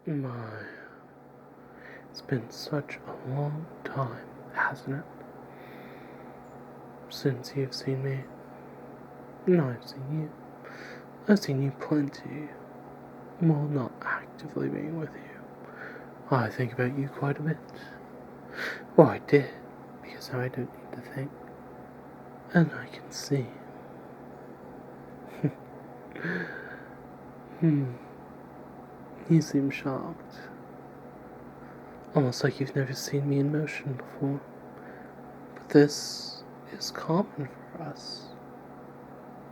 My, it's been such a long time, hasn't it? Since you've seen me. No, I've seen you. I've seen you plenty. While not actively being with you. I think about you quite a bit. Well, I did, because now I don't need to think. And I can see. You seem shocked. Almost like you've never seen me in motion before. But this is common for us.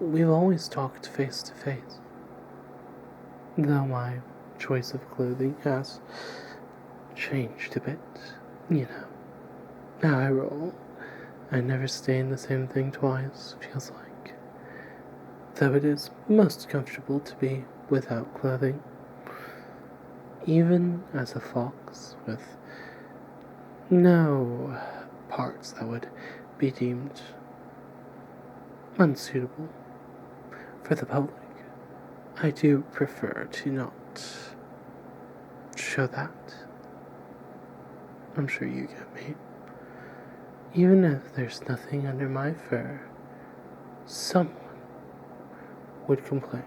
We've always talked face to face. Though my choice of clothing has changed a bit, you know. Now I roll. I never stay in the same thing twice, feels like. Though it is most comfortable to be without clothing. Even as a fox with no parts that would be deemed unsuitable for the public, I do prefer to not show that. I'm sure you get me. Even if there's nothing under my fur, someone would complain.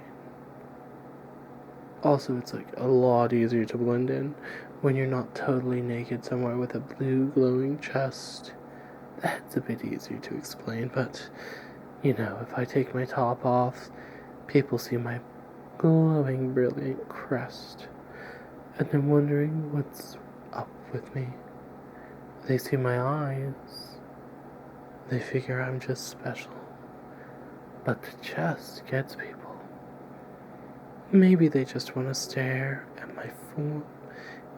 Also, it's like a lot easier to blend in when you're not totally naked somewhere with a blue glowing chest. That's a bit easier to explain, but, you know, if I take my top off, people see my glowing, brilliant crest, and they're wondering what's up with me. They see my eyes. They figure I'm just special. But the chest gets people. Maybe they just want to stare at my form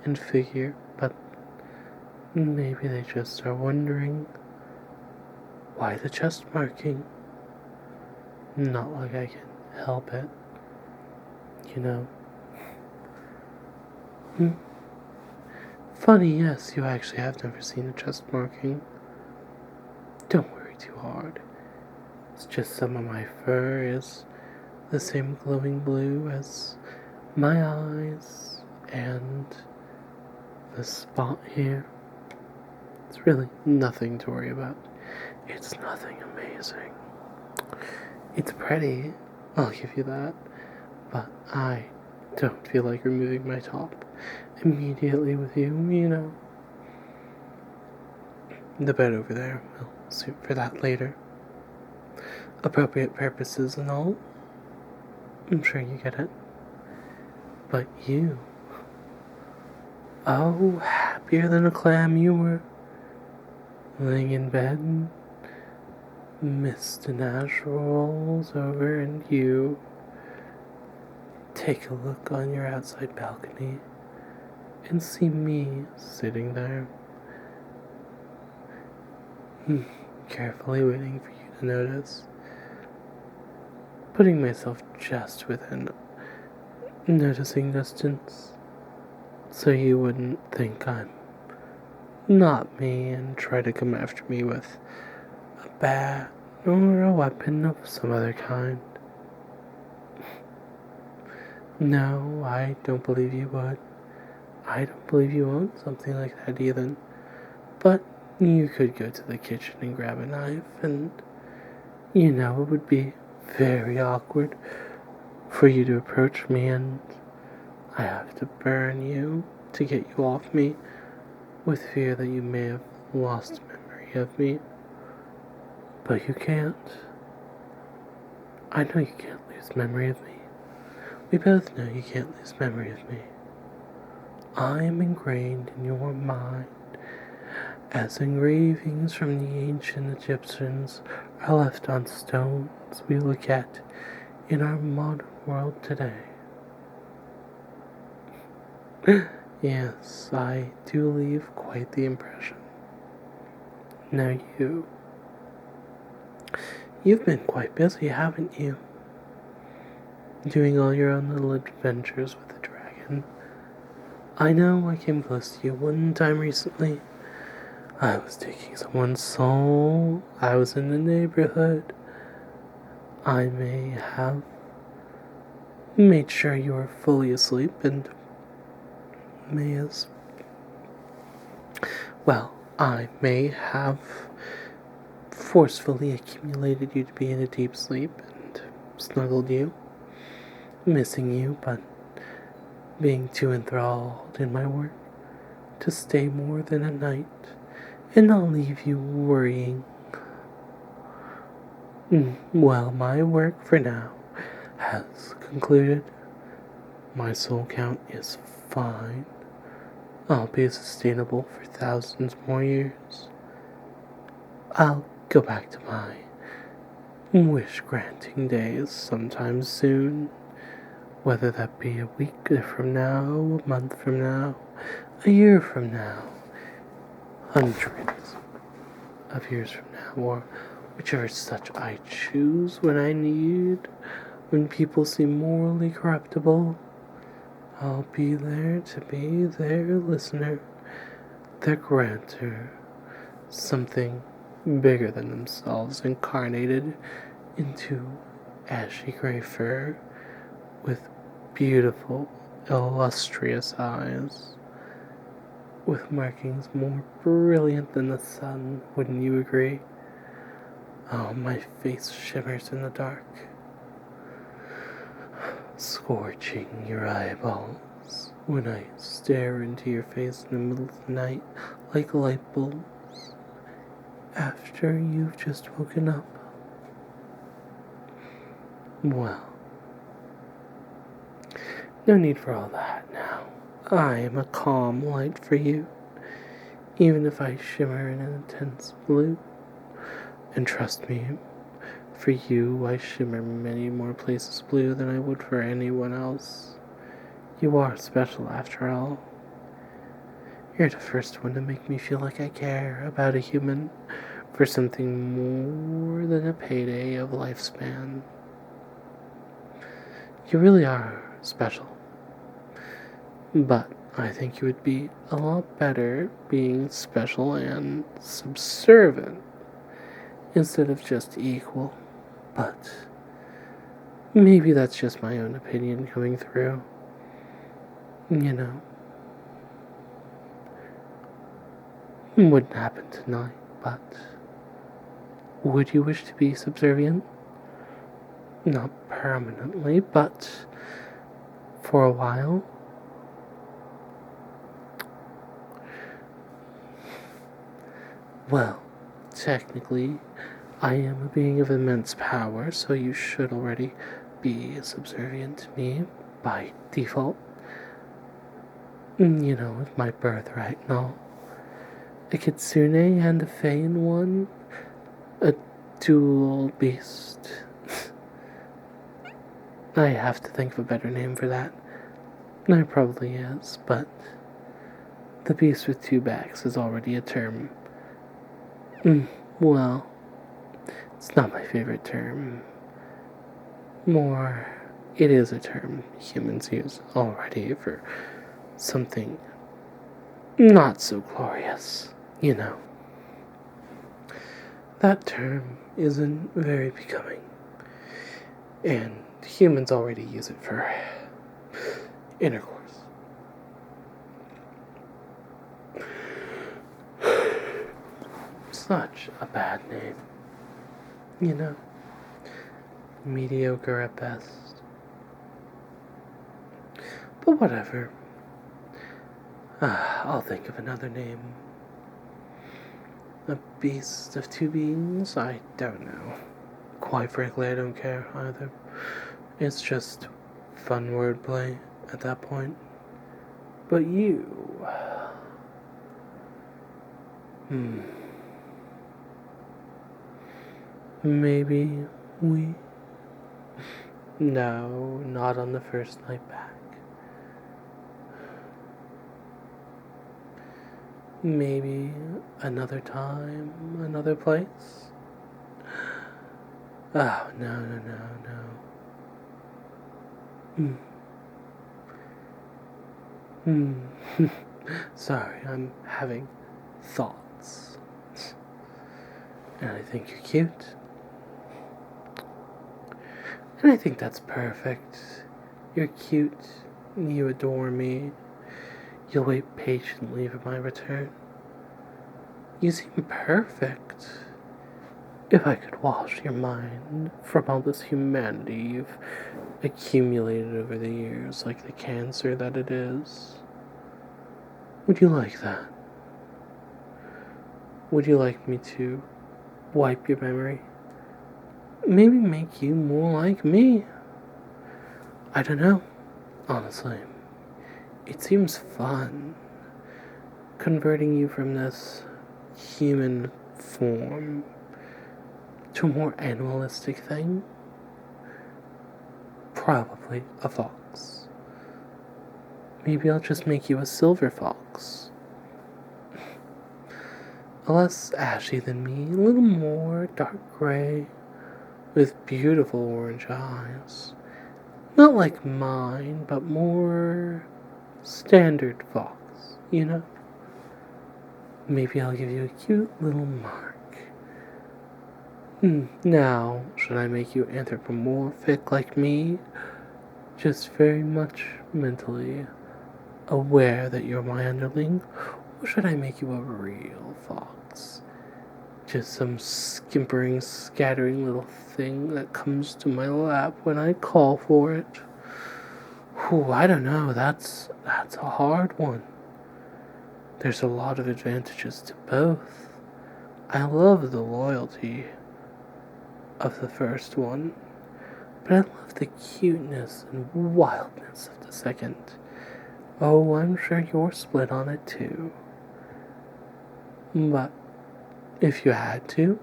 and figure, but maybe they just are wondering why the chest marking. Not like I can help it, you know. Funny, yes, you actually have never seen a chest marking. Don't worry too hard. It's just some of my fur is the same glowing blue as my eyes and the spot here. It's really nothing to worry about. It's nothing amazing. It's pretty, I'll give you that, but I don't feel like removing my top immediately with you, you know. The bed over there will suit for that later. Appropriate purposes and all. I'm sure you get it. But you... Oh, happier than a clam you were. Laying in bed, mist and ash rolls over and you take a look on your outside balcony and see me sitting there, carefully waiting for you to notice, putting myself just within noticing distance, so you wouldn't think I'm not me and try to come after me with a bat or a weapon of some other kind. No, I don't believe you would. I don't believe you own something like that either. But you could go to the kitchen and grab a knife, and, you know, it would be very awkward for you to approach me, and I have to burn you to get you off me with fear that you may have lost memory of me. But you can't. I know you can't lose memory of me. We both know you can't lose memory of me. I am ingrained in your mind as engravings from the ancient Egyptians are left on stones we look at in our modern world today. Yes, I do leave quite the impression. Now you've been quite busy, haven't you? Doing all your own little adventures with the dragon. I know I came close to you one time recently. I was taking someone's soul. I was in the neighborhood. I may have made sure you were fully asleep and may as well, I may have forcefully accumulated you to be in a deep sleep and snuggled you, missing you, but being too enthralled in my work to stay more than a night, and I'll leave you worrying. Well, my work for now has concluded. My soul count is fine. I'll be sustainable for thousands more years. I'll go back to my wish-granting days sometime soon, whether that be a week from now, a month from now, a year from now, hundreds of years from now, or whichever such I choose when people seem morally corruptible. I'll be there to be their listener, their grantor, something bigger than themselves incarnated into ashy gray fur with beautiful, illustrious eyes, with markings more brilliant than the sun, wouldn't you agree? Oh, my face shimmers in the dark, scorching your eyeballs when I stare into your face in the middle of the night like light bulbs after you've just woken up. Well, no need for all that now. I am a calm light for you, even if I shimmer in an intense blue. And trust me, for you I shimmer many more places blue than I would for anyone else. You are special after all. You're the first one to make me feel like I care about a human for something more than a payday of lifespan. You really are special. But I think you would be a lot better being special and subservient instead of just equal. But maybe that's just my own opinion coming through. You know. Wouldn't happen tonight, but would you wish to be subservient? Not permanently, but for a while. Well, technically, I am a being of immense power, so you should already be subservient to me by default. You know, with my birthright and all. A Kitsune and a Fae in one. A dual beast. I have to think of a better name for that. There probably is, but the beast with two backs is already a term. Well, it's not my favorite term. More, it is a term humans use already for something not so glorious, you know. That term isn't very becoming, and humans already use it for intercourse. Such a bad name, you know. Mediocre at best. But whatever. I'll think of another name. A beast of two beings? I don't know. Quite frankly, I don't care either. It's just fun wordplay at that point. But you... Maybe we... No, not on the first night back. Maybe another time, another place? Oh, no. Sorry, I'm having thoughts. And I think you're cute. And I think that's perfect. You're cute. You adore me. You'll wait patiently for my return. You seem perfect. If I could wash your mind from all this humanity you've accumulated over the years, like the cancer that it is. Would you like that? Would you like me to wipe your memory? Maybe make you more like me? I don't know, honestly. It seems fun, converting you from this human form to a more animalistic thing. Probably a fox. Maybe I'll just make you a silver fox. Less ashy than me, a little more dark gray, with beautiful orange eyes. Not like mine, but more standard fox, you know? Maybe I'll give you a cute little mark. Now, should I make you anthropomorphic like me? Just very much mentally aware that you're my underling? Or should I make you a real fox? Just some skimpering, scattering little thing that comes to my lap when I call for it. Whew, I don't know, that's a hard one. There's a lot of advantages to both. I love the loyalty of the first one, but I love the cuteness and wildness of the second. Oh, I'm sure you're split on it too. But if you had to...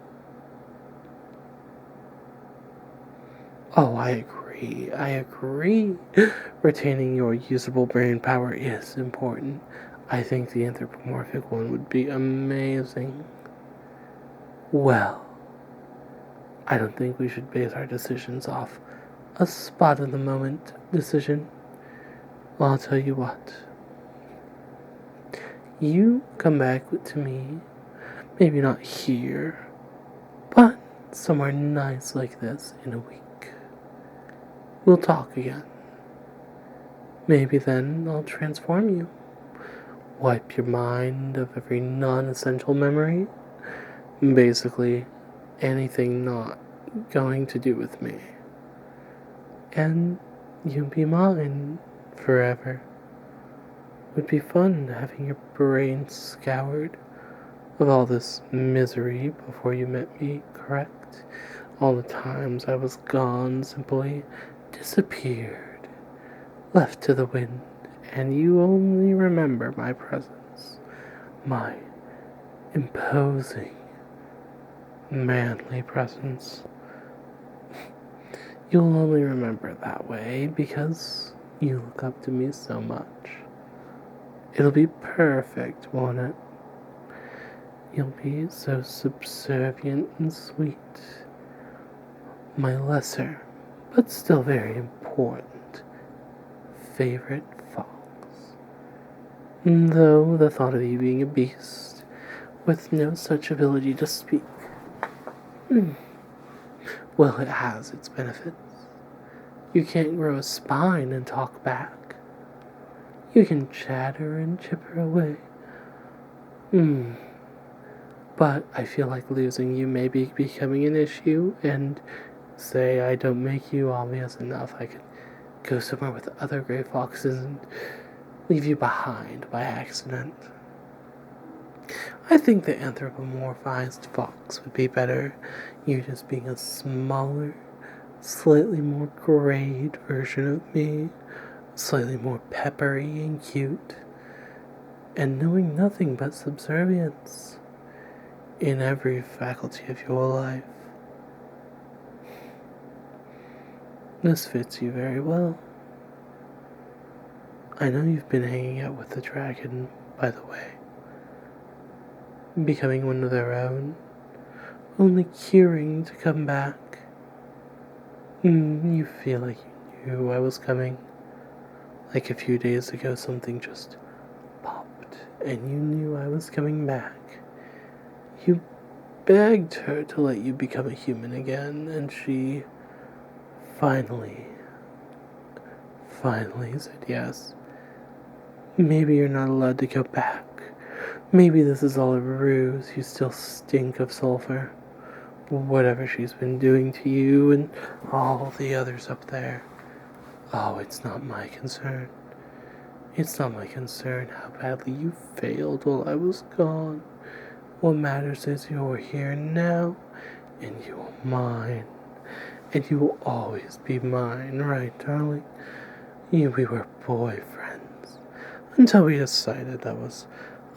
Oh, I agree. Retaining your usable brain power is important. I think the anthropomorphic one would be amazing. Well, I don't think we should base our decisions off a spot-of-the-moment decision. Well, I'll tell you what. You come back to me, maybe not here, but somewhere nice like this in a week. We'll talk again. Maybe then I'll transform you. Wipe your mind of every non-essential memory. Basically, anything not going to do with me. And you'll be mine forever. Would be fun having your brain scoured of all this misery before you met me, correct? All the times I was gone, simply disappeared, left to the wind, and you only remember my presence, my imposing, manly presence. You'll only remember it that way because you look up to me so much. It'll be perfect, won't it? You'll be so subservient and sweet. My lesser, but still very important, favorite fox. Though the thought of you being a beast, with no such ability to speak, well, it has its benefits. You can't grow a spine and talk back. You can chatter and chipper away. But I feel like losing you may be becoming an issue, and say I don't make you obvious enough, I could go somewhere with other gray foxes and leave you behind by accident. I think the anthropomorphized fox would be better. You just being a smaller, slightly more grayed version of me, slightly more peppery and cute, and knowing nothing but subservience in every faculty of your life. This fits you very well. I know you've been hanging out with the dragon, by the way. Becoming one of their own, only curing to come back. You feel like you knew I was coming. Like a few days ago something just popped and you knew I was coming back. You begged her to let you become a human again, and she finally said yes. Maybe you're not allowed to go back. Maybe this is all a ruse. You still stink of sulfur. Whatever she's been doing to you and all the others up there. Oh, it's not my concern. It's not my concern how badly you failed while I was gone. What matters is you're here now, and you are mine. And you will always be mine, right, darling? We were boyfriends. Until we decided that was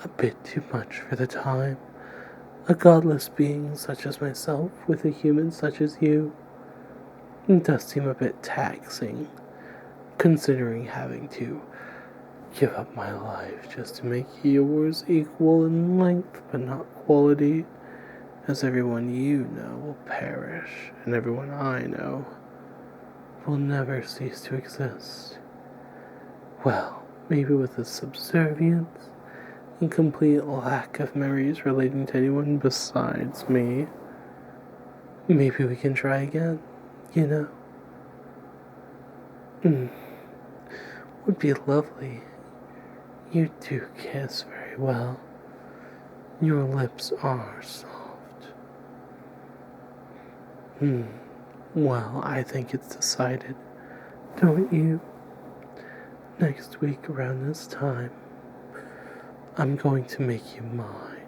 a bit too much for the time. A godless being such as myself with a human such as you. It does seem a bit taxing, considering having to give up my life just to make yours equal in length but not quality, as everyone you know will perish, and everyone I know will never cease to exist. Well, maybe with a subservience and complete lack of memories relating to anyone besides me, maybe we can try again, you know? Would be lovely. You do kiss very well. Your lips are soft. Well, I think it's decided, don't you? Next week around this time, I'm going to make you mine,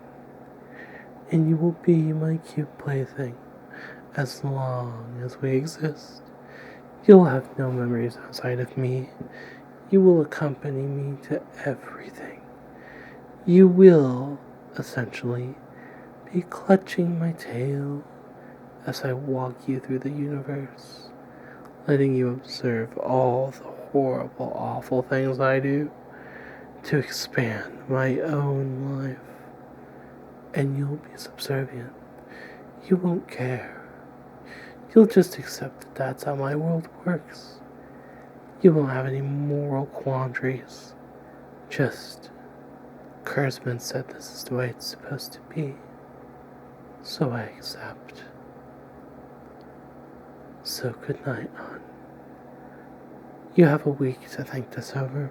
and you will be my cute plaything as long as we exist. You'll have no memories outside of me. You will accompany me to everything. You will, essentially, be clutching my tail as I walk you through the universe, letting you observe all the horrible, awful things I do to expand my own life. And you'll be subservient. You won't care. You'll just accept that that's how my world works. You won't have any moral quandaries. Just, Cursmon said this is the way it's supposed to be. So I accept. So good night, hon. You have a week to think this over.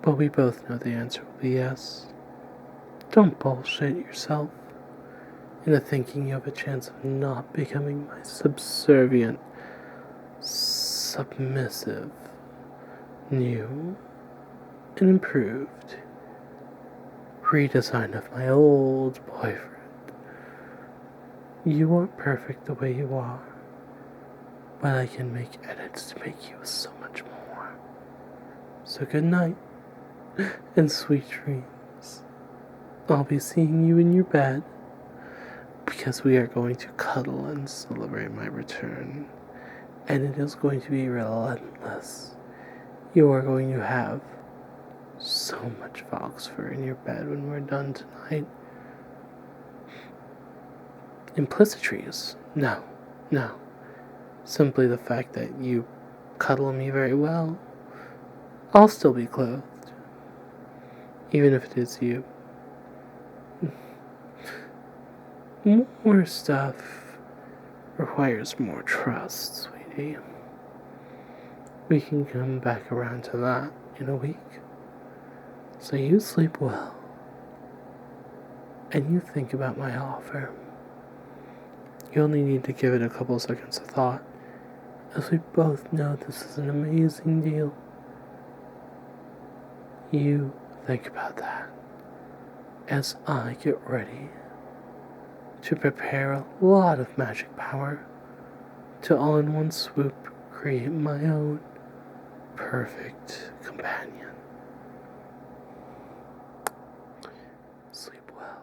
But we both know the answer will be yes. Don't bullshit yourself into thinking you have a chance of not becoming my subservient, submissive, new, and improved redesign of my old boyfriend. You aren't perfect the way you are, but I can make edits to make you so much more. So good night, and sweet dreams. I'll be seeing you in your bed, because we are going to cuddle and celebrate my return, and it is going to be relentless. You are going to have so much fox fur in your bed when we're done tonight. Implicitries? No. Simply the fact that you cuddle me very well. I'll still be clothed, even if it is you. More stuff requires more trust, sweetie. We can come back around to that in a week. So you sleep well, and you think about my offer. You only need to give it a couple seconds of thought, as we both know this is an amazing deal. You think about that as I get ready to prepare a lot of magic power to all in one swoop create my own perfect companion. Sleep well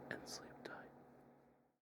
and sleep